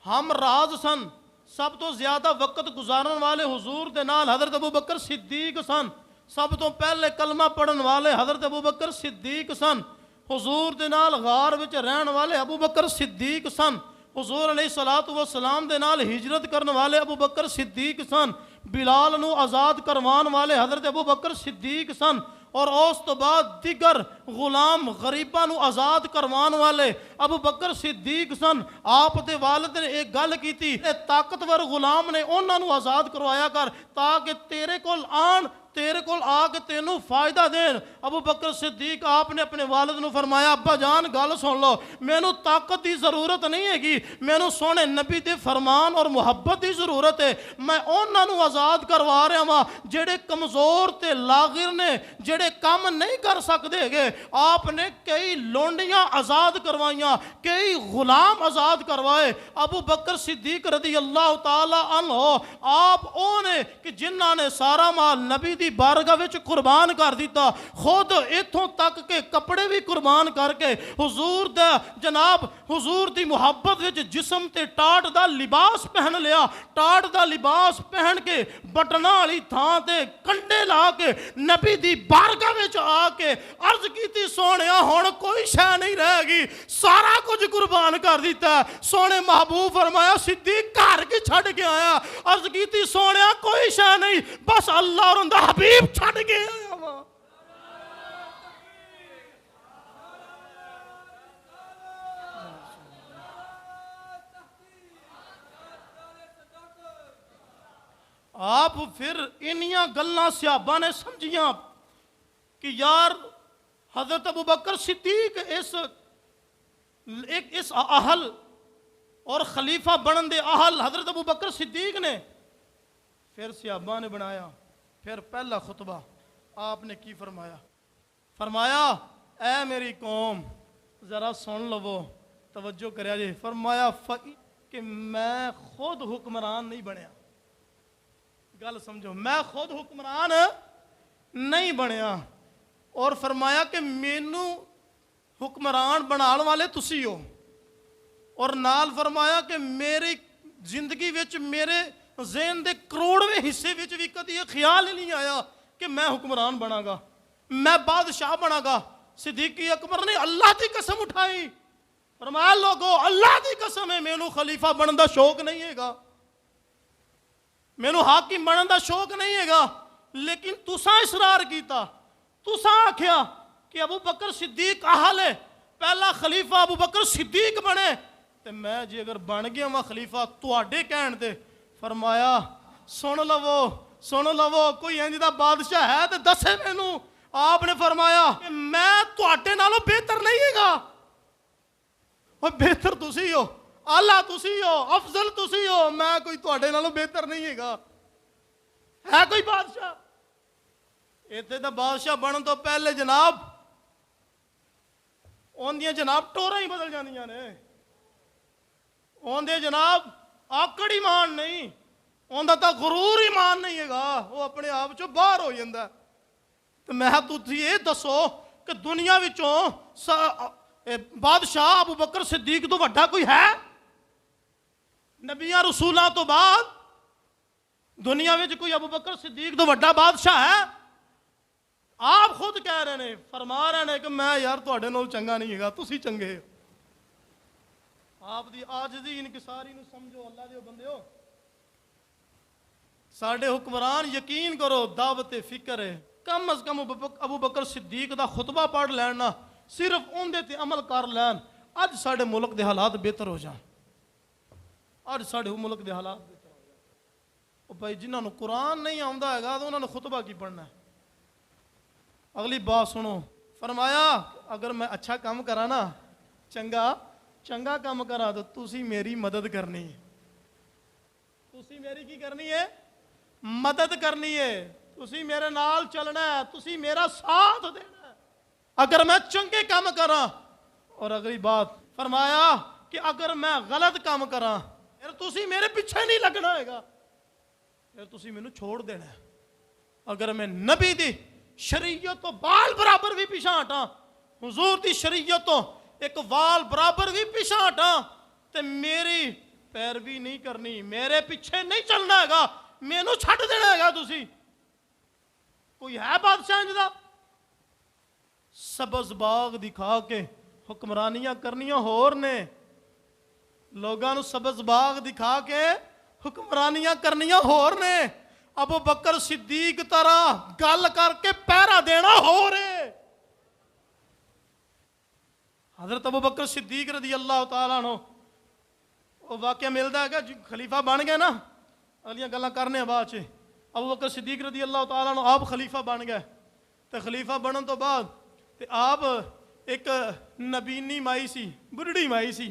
ہم راز سن سب تو زیادہ وقت گزارن والے حضور دے نال حضرت ابو بکر صدیق سن. سب تو پہلے کلمہ پڑھن والے حضرت ابو بکر صدیق سن. حضور دے نال غار وچ رہن والے ابو بکر صدیق سن. حضور علیہ الصلوۃ والسلام دے نال ہجرت کرن والے ابو بکر صدیق سن. بلال نو آزاد کروان والے حضرت ابو بکر صدیق سن. اور اس تو بعد دیگر غلام غریباں نو آزاد کروان والے ابو بکر صدیق سن. آپ دے والد نے ایک گل کیتی، اے طاقتور غلام نے انہاں نو آزاد کروایا کر تاکہ تیرے کول آن، تیرے کول آ کے تینوں فائدہ دین. ابو بکر صدیق آپ نے اپنے والد نو فرمایا، ابا جان گل سن لو، مینوں طاقت دی ضرورت نہیں ہے گی، مینوں سونے نبی دے فرمان اور محبت دی ضرورت ہے. میں انہاں نو آزاد کروا رہا ہاں جڑے کمزور تے لاغر نے، جڑے کام نہیں کر سکتے گے. آپ نے کئی لونڈیاں آزاد کروائیاں، کئی غلام آزاد کروائے. ابو بکر صدیق رضی اللہ تعالی عنہ آپ اونے کہ جنہاں نے سارا مال نبی دی بارگاہ وچ قربان کر دیتا، خود اتھوں تک کہ کپڑے بھی قربان کر کے حضور دا جناب حضور دی محبت وچ جسم تے ٹاٹ دا لباس پہن لیا. ٹاٹ دا لباس پہن کے بٹنا والی تھان تے کنڈے لا کے نبی دی بارگاہ وچ آ کے عرض کیتی، سونیا ہن کوئی شے نہیں رہ گئی، سارا کچھ قربان کر دیتا ہے. سونے محبوب فرمایا، صدیق گھر کی چھڑ کے آیا. عرض کیتی، سونیا کوئی شے نہیں، بس اللہ اور اندہ حبیب چھڑ کے آیا ہوا. آپ پھر انہیاں گلاں صحابہ نے سمجھیاں کہ یار حضرت ابو بکر صدیق اس اہل اور خلیفہ بنن دے اہل حضرت ابو بکر صدیق نے. پھر صحابہ نے بنایا. پھر پہلا خطبہ آپ نے کی فرمایا؟ فرمایا، اے میری قوم ذرا سن لو، توجہ کریا جی. فرمایا کہ میں خود حکمران نہیں بنیا. گل سمجھو، میں خود حکمران نہیں بنیا. اور فرمایا کہ مینو حکمران بنان والے تسی ہو. اور نال فرمایا کہ میری زندگی وچ میرے ذہن دے کروڑویں حصے وچ بھی کدی یہ خیال ہی نہیں آیا کہ میں حکمران بنا گا، میں بادشاہ بنا گا. صدیق اکبر نے اللہ کی قسم اٹھائی. فرمایا، لوگو اللہ کی قسم ہے مینو خلیفہ بنن دا شوق نہیں ہے گا، مینو حاکم بنن دا شوق نہیں ہے گا. لیکن تساں اصرار کیتا، تساں آکھیا کہ ابو بکر صدیق اہل ہے، پہلا خلیفہ ابو بکر صدیق بنے. تے میں جی اگر بن گیا ہوں خلیفہ تواڈے کہن تے. فرمایا، سن لو کوئی انج دا بادشاہ ہے تے دسے مینوں. آپ نے فرمایا کہ میں تواڈے نالوں بہتر نہیں ہے گا. اور بہتر تسی ہو، اعلیٰ تسی ہو، افضل تسی ہو، میں کوئی تواڈے نالوں بہتر نہیں ہے گا. ہے کوئی بادشاہ؟ ایتھے دا بادشاہ بنن تو پہلے جناب اندیاں جناب ٹوراں ہی بدل جاندیاں نے. اندے جناب آکڑ ایمان نہیں، اندہ تا غرور ایمان نہیں ہے گا، وہ اپنے آپ چو باہر ہو جاندہ ہے. تو میں تُسی یہ دسو کہ دنیا وچوں بادشاہ ابو بکر صدیق تو وڈا کوئی ہے؟ نبیاں رسولاں تو بعد دنیا وچ کوئی ابو بکر صدیق تو وڈا بادشاہ ہے؟ آپ خود کہہ رہے ہیں، فرما رہے ہیں کہ میں یار تواڈے نال چنگا نہیں ہے گا، تسی چنگے ہو. آپ دی عاجزی انکساری نو سمجھو اللہ دیو بندیو. ساڈے حکمران یقین کرو دعوت فکر ہے، کم از کم ابو بکر صدیق دا خطبہ پڑھ لینا، صرف اندے تے عمل کر لین، اج ساڈے ملک دے حالات بہتر ہو جان. اج ساڈے ملک دے حالات بہتر ہو جان. او بھائی جنہاں نو قرآن نہیں آندا ہے گا تو انہاں نے خطبہ کی پڑھنا ہے؟ اگلی بات سنو. فرمایا اگر میں اچھا کام کرا نا، چنگا کام کرا تو تسی میری مدد کرنی ہے. تسی میری کی کرنی ہے؟ مدد کرنی ہے. تسی میرے نال چلنا ہے، تسی میرا ساتھ دینا ہے اگر میں چنگے کام کرا. اور اگلی بات فرمایا کہ اگر میں غلط کام کرا پھر تسی میرے پیچھے نہیں لگنا ہے گا، پھر تسی مینوں چھوڑ دینا ہے. اگر میں نبی دی شریعت تو بال برابر بھی پیچھا ہٹا، حضور دی شریعت تو ایک وال برابر بھی پیچھا ہٹا تے میری پیروی نہیں کرنی، میرے پیچھے نہیں چلنا ہے گا، مینوں چھڈ دینا ہے گا تسی۔ کوئی ہے بادشاہ انجدا؟ سبز باغ دکھا کے حکمرانیاں کرنیاں ہور نے، لوگاں نو سبز باغ دکھا کے حکمرانیاں کرنیاں ہور نے، ابو بکر صدیق طرح گل کر کے پہرا دینا ہو رہے۔ حضرت ابو بکر صدیق رضی اللہ تعالیٰ عنہ وہ واقعہ ملتا ہے کہ خلیفہ بن گئے نا، اگلیاں گلاں کرنے بعد چ ابو بکر صدیق رضی اللہ تعالیٰ عنہ آپ خلیفہ بن گئے، تو خلیفہ بنن تو بعد تے آپ ایک نبینی مائی سی، بڑھڑی مائی سی،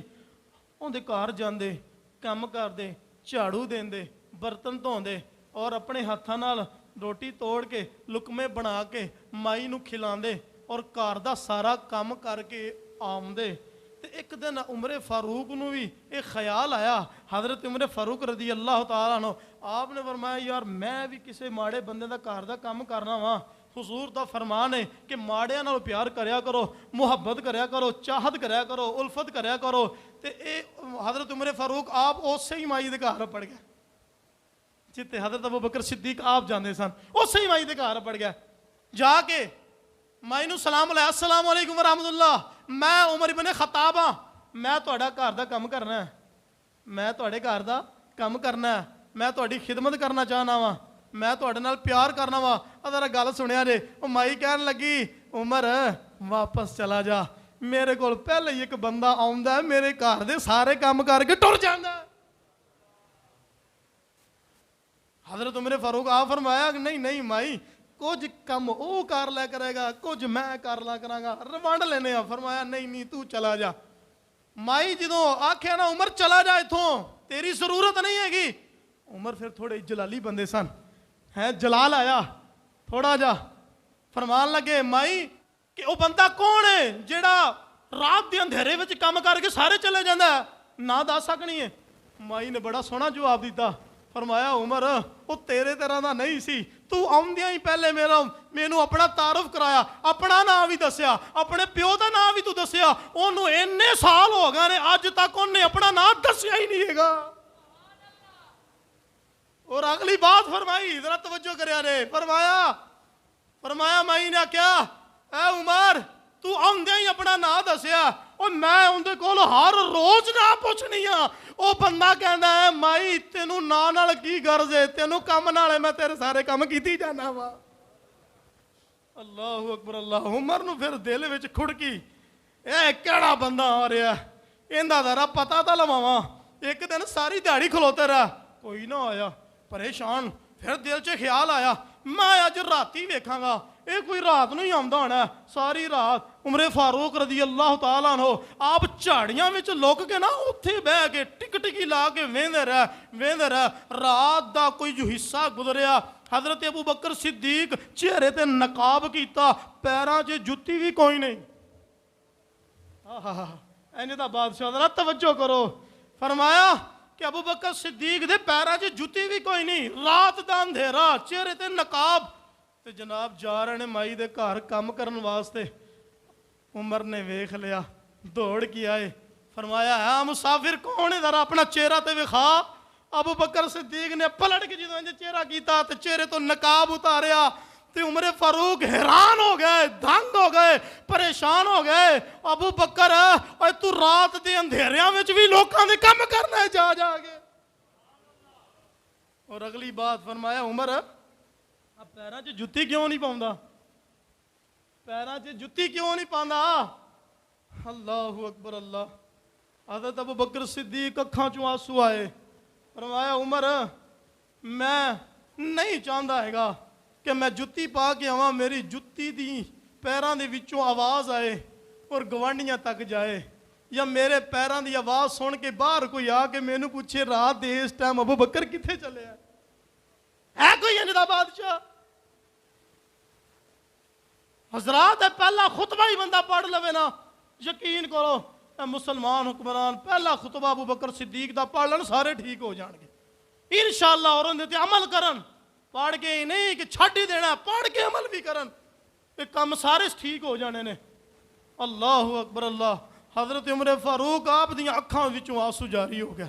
اندے گھر جاندے، کم کردے، جھاڑو دیندے، برتن دھوندے اور اپنے ہاتھاں نال روٹی توڑ کے لقمے بنا کے مائی نو کھلاندے اور گھر دا سارا کام کر کے آمدے۔ تے ایک دن عمر فاروق نو بھی ایک خیال آیا، حضرت عمر فاروق رضی اللہ تعالیٰ عنہ، آپ نے فرمایا یار میں بھی کسے ماڑے بندے دا گھر دا کام کرنا وا، حضور دا فرمان ہے کہ ماڑیاں نال پیار کریا کرو، محبت کریا کرو، چاہت کریا کرو، الفت کریا کرو۔ تے اے حضرت عمر فاروق آپ اسی ہی مائی دے گھر پڑ گئے جتے حضرت ابو بکر صدیق آپ جاندے سن، اسی ہی مائی دے گھر پڑ گیا، جا کے مائی نو سلام علیہ، السلام علیکم ورحمۃ اللہ، میں عمر ابن خطاب ہاں، میں تہاڈا گھر دا کم کرنا ہے، میں تہاڈے گھر دا کم کرنا ہے، میں تہاڈی خدمت کرنا چاہنا وا، میں تہاڈے نال پیار کرنا وا۔ ذرا گل سنیا جے، او مائی کہن لگی عمر واپس چلا جا، میرے کول پہلے ہی ایک بندہ آوندا ہے، میرے گھر دے سارے کام کر کے ٹر جاندا ہے۔ حضرت عمر فاروق آپ فرمایا کہ نہیں مائی، کچھ کم او کر لیا کرے گا، کچھ میں کر لیا کراں گا، ونڈ لینے ہاں۔ فرمایا نہیں تو چلا جا۔ مائی جدوں آکھیا نا عمر چلا جا اتھوں، تیری ضرورت نہیں ہے گی۔ عمر پھر تھوڑے جلالی بندے سن، ہے جلال آیا تھوڑا جا، فرمان لگے مائی کہ او بندہ کون ہے جیڑا رات دے اندھیرے وچ کام کر کے سارے چلے جاندا ہے، نہ دس سکنی ہے؟ مائی نے بڑا سونا جواب دیتا، فرمایا عمر وہ تیرے طرح دا نہیں سی، تو آمدیاں ہی پہلے مینوں اپنا تعارف کرایا، اپنا نام بھی دسیا، اپنے پیو دا نام بھی تو دسیا، انہوں اینے سال ہو گئے نے اج تک انہیں اپنا نام دسیا ہی نہیں ہے گا۔ اور اگلی بات فرمائی، ذرا توجہ کریا رے، فرمایا مائی نے کیا اے عمر تو آمدیاں ہی اپنا نام دسیا، اور میں اندے کول ہر روز نہ پوچھنی ہاں۔ او بندہ کہندا ہے مائی تینوں نا نال کی غرض ہے، تینوں کم نال میں تیرے سارے کم کیتی جانا وا۔ اللہ اکبر اللہ۔ عمر نو پھر دل وچ کھڑکی، اے کیڑا بندہ آ رہا ہے، ایندا ذرا پتہ تاں لواواں۔ ایک دن ساری دیہڑی کھلوتے رہا، کوئی نہ آیا، پریشان۔ پھر دل چ خیال آیا میں اج راتی ویکھاں گا، اے کوئی رات نو ہی آندا ہونا ہے۔ ساری رات عمر فاروق رضی اللہ تعالیٰ عنہ آپ جھاڑیاں وچ لک کے نا اتھے بہ کے ٹکی لا کے ویندے رہ۔ رات دا کوئی جو حصہ گزریا، حضرت ابو بکر صدیق چہرے تے نقاب کیتا، پیراں چ جُتی بھی کوئی نہیں۔ اینج دا بادشاہ، ذرا توجہ کرو، فرمایا کہ ابو بکر صدیق دے پیراں چ جُتی بھی کوئی نہیں، رات دا اندھیرا، چہرے تے نقاب، تے جناب جا رہے نے مائی دے گھر کام کرن واسطے۔ عمر نے ویکھ لیا، دوڑ کے آئے، فرمایا ہاں مسافر کون ہے، ذرا اپنا چہرہ تے وکھا۔ ابو بکر صدیق نے پلٹ کے جدوں چہرہ کیتا تے چہرے تو نقاب اتاریا، تے عمر فاروق حیران ہو گئے، دنگ ہو گئے، پریشان ہو گئے۔ ابو بکر اے تو رات دے اندھیریاں وچ بھی لوکاں دے کم کرنا ہے جا کے۔ اور اگلی بات فرمایا عمر اب پیراں چ جُتی کیوں نہیں پاوندا، پیراں چ جُتی کیوں نہیں پاندا؟ اللہ اکبر اللہ۔ حضرت ابو بکر صدیق اکھاں چوں آنسو آئے، فرمایا عمر میں نہیں چاہتا ہے گا کہ میں جُتی پا کے آواں، میری جُتی دی پیراں دے وچوں آواز آئے اور گوانڈیاں تک جائے، یا میرے پیراں دی آواز سن کے باہر کوئی آ کے مینوں پوچھے رات دے اس ٹائم ابو بکر کتھے چلے ہے کوئی انجدا بادشاہ؟ حضرات پہلا خطبہ ہی بندہ پڑھ لوے نا، یقین کرو اے مسلمان حکمران پہلا خطبہ ابو بکر صدیق دا پڑھ لن سارے ٹھیک ہو جان گے انشاءاللہ، اور اندے تے عمل کرن، پڑھ کے ہی نہیں کہ چھڈ ہی دینا، پڑھ کے عمل بھی کرن، یہ کام سارے ٹھیک ہو جانے نے۔ اللہ اکبر اللہ۔ حضرت عمر فاروق آپ دیاں اکھاں وچوں آنسو جاری ہو گئے،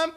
MP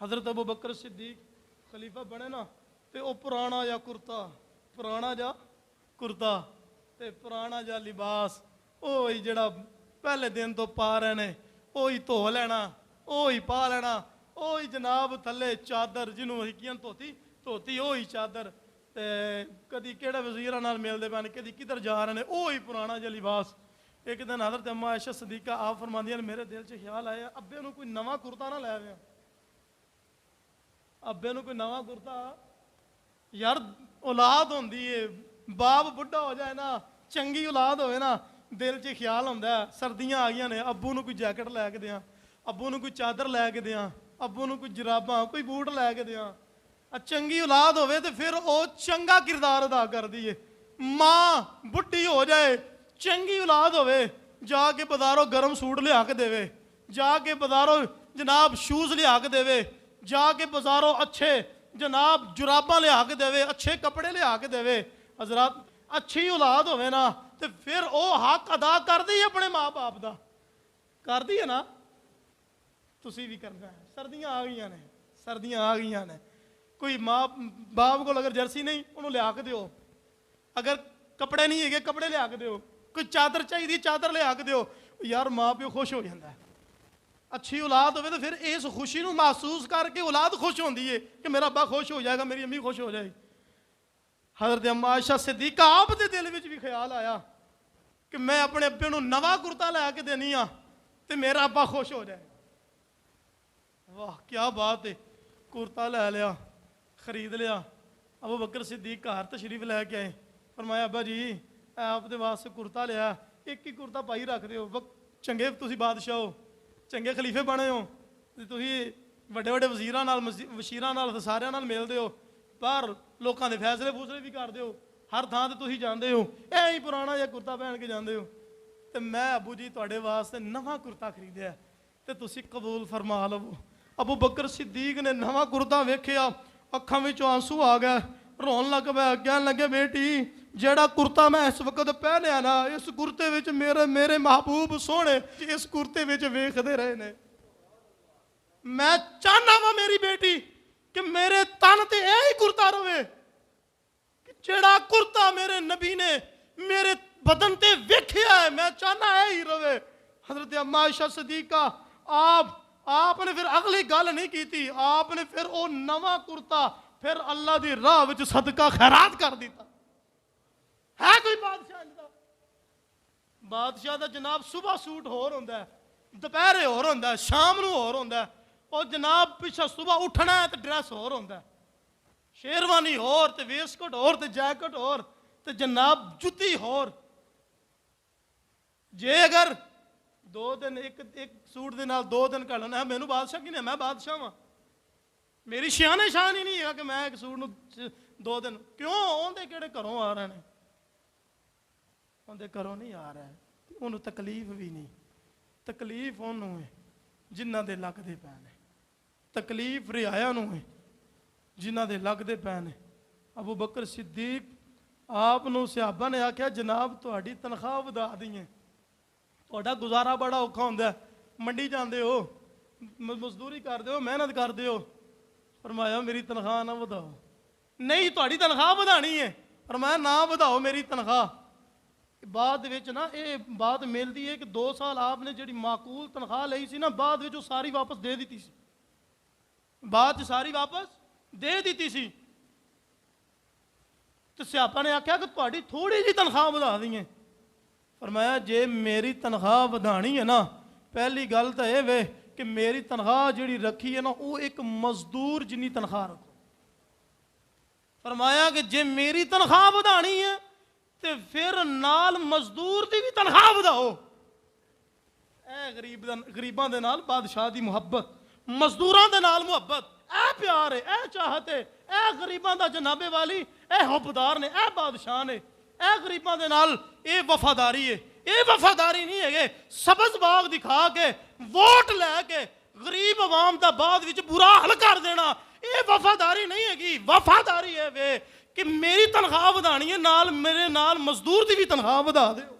حضرت ابو بکر صدیق خلیفہ بنے نا تے او پرانا جا کرتا تے پرانا جا لباس اوہی جڑا پہلے دن تو پا رہے نے اوہی دھو لینا اوہی پا لینا اوہی جناب تھلے چادر جنوں ہکیاں دھوتی اوہی چادر تے کدی کیڑے وزیراں نال ملدے پے نے کدی کدھر جا رہے نے اوہی پرانا جا لباس. ایک دن حضرت اما عائشہ صدیقہ آپ فرماندیاں میرے دل 'چ خیال آیا ابے نوں کوئی نواں کرتا نہ لے آویں. ابے نوں کوئی نواں کرتا یار اولاد ہوندی ہے باپ بڈھا ہو جائے نا چنگی اولاد ہوئے نا دل 'چ خیال ہوندا ہے سردیاں آ گئیاں نے ابو نوں کوئی جیکٹ لے کے دیاں ابو نوں کوئی چادر لے کے دیاں ابو نوں کوئی جراباں کوئی بوٹ لے کے دیاں. چنگی اولاد ہوئے تو پھر او چنگا کردار ادا کر دیے. ماں بڈھی ہو جائے چنگی اولاد ہوئے جا کے بازاروں گرم سوٹ لیا کے دے جا کے بازاروں جناب شوز لیا کے دے جا کے بازاروں اچھے جناب جراباں لیا کے دے اچھے کپڑے لیا کے دے. حضرات اچھی اولاد ہوئے نا تو پھر او حق ادا کر دی اپنے ماں باپ دا کر دی ہے نا تسی بھی کرنا ہے. سردیاں آ گئیاں نے کوئی ماں باپ کو اگر جرسی نہیں انہوں لیا کے دیو اگر کپڑے نہیں ہے کپڑے لیا کے دیو کوئی چادر چاہیے چادر لیا کے دیو یار ماں پیو خوش ہو جاتا ہے. اچھی اولاد ہوئے تو پھر اس خوشی نو محسوس کر کے اولاد خوش ہوندی ہے کہ میرا ابا خوش ہو جائے گا میری امی خوش ہو جائے گی. حضرت اما عائشہ صدیقہ آپ دے دل وچ بھی خیال آیا کہ میں اپنے ابے نو نواں کرتا لے کے دینی ہاں تے میرا ابا خوش ہو جائے. واہ کیا بات ہے. کرتا لے لیا خرید لیا. ابو بکر صدیق گھر تشریف لے کے آئے فرمایا ابا جی آپ دے واسطے کرتا لیا ایک ہی کرتا پائی رکھ دے ہو چنگے تسی بادشاہ ہو چنگے خلیفے بنے ہو تسی وڈے وڈے وزیراں نال وشیراں نال ساریاں نال ملدے ہو باہر لوکاں دے فیصلے بھی کردے ہو ہر تھان تے تسی جاندے ہو اے ہی پرانا جہا کرتا پہن کے جاندے ہو تے میں ابو جی تواڈے واسطے نواں کرتا خریدیا تے تسی قبول فرما لو. ابو بکر صدیق نے نواں کرتا ویکھیا اکھاں وچوں آنسو آ گئے رون لگ پیا کہن لگے بیٹی جیڑا کرتا میں اس وقت پہنیا نا اس کرتے وچ میرے محبوب سونے اس کرتے وچ ویکھدے رہے نے. میں چاہنا وا میری بیٹی کہ میرے تن تے اے ہی کرتا رہے کہ جیڑا کرتا میرے نبی نے میرے بدن تے ویکھیا ہے میں چاہنا اے ہی رہے. حضرت اما عائشہ صدیقہ آپ نے پھر اگلی گل نہیں کی تھی آپ نے پھر او نواں کرتا پھر اللہ دی راہ وچ صدقہ خیرات کر دیتا. ہے کوئی بادشاہ دا جناب صبح سوٹ ہور ہوندا ہے دوپہرے ہور ہوندا ہے شام نو ہور ہوندا ہے اور جناب پیچھے صبح اٹھنا ہے تے ڈریس ہور ہوندا ہے شیروانی ہور تے ویسکٹ ہور تے جیکٹ ہور تے جناب جتی ہور. جے اگر 2 دن ایک سوٹ دے نال 2 دن کھڑنا ہے مینوں بادشاہ کی نہیں میں بادشاہ ہاں میری شان ہی نہیں ہے کہ میں ایک سوٹ نو 2 دن کیوں اوندے کیڑے گھروں آ رہے ہیں اوندے گھروں نہیں آ رہا ہے انہوں تکلیف بھی نہیں تکلیف انہوں ہے جنہ دے لگدے پے نے تکلیف رعایا نوں ہے جنہ دے لگدے پے نے. ابو بکر صدیق آپ نو صحابہ نے آکھیا جناب تہاڈی تنخواہ ودا دیئے تہاڈا گزارا بڑا اوکھا ہوندا ہے منڈی جاندے ہو مزدوری کردے ہو محنت کردے ہو. فرمایا میری تنخواہ نہ وداؤ نہیں تہاڈی تنخواہ ودانی ہے فرمایا نہ وداؤ میری تنخواہ. بعد وچ نا یہ بات ملتی ہے کہ 2 سال آپ نے جڑی معقول تنخواہ لئی سی نا بعد وچ ساری واپس دے دیتی سی بعد ساری واپس دے دیتی سی. تو صحابہ نے آکھیا کہ تہاڈی تھوڑی جی تنخواہ ودا دیئے. فرمایا جے میری تنخواہ ودانی ہے نا پہلی گل تو یہ وے کہ میری تنخواہ جڑی رکھی ہے نا وہ ایک مزدور جنی تنخواہ رکھو. فرمایا کہ جے میری تنخواہ ودانی ہے تے پھر نال مزدور دی بھی تنخواہ وداؤ. اے غریباں دے نال بادشاہ دی محبت مزدوراں دے نال محبت اے پیار ہے اے چاہت ہے اے غریباں دا جناب والی اے حبدار نے اے بادشاہ نے اے غریباں دے نال اے وفاداری ہے. اے وفاداری نہیں ہے سبز باغ دکھا کے ووٹ لے کے غریب عوام دا بعد وچ برا حل کر دینا اے وفاداری نہیں ہے گی. وفاداری ہے وے کہ میری تنخواہ ودانی ہے نال میرے نال مزدور دی بھی تنخواہ ودا دیو.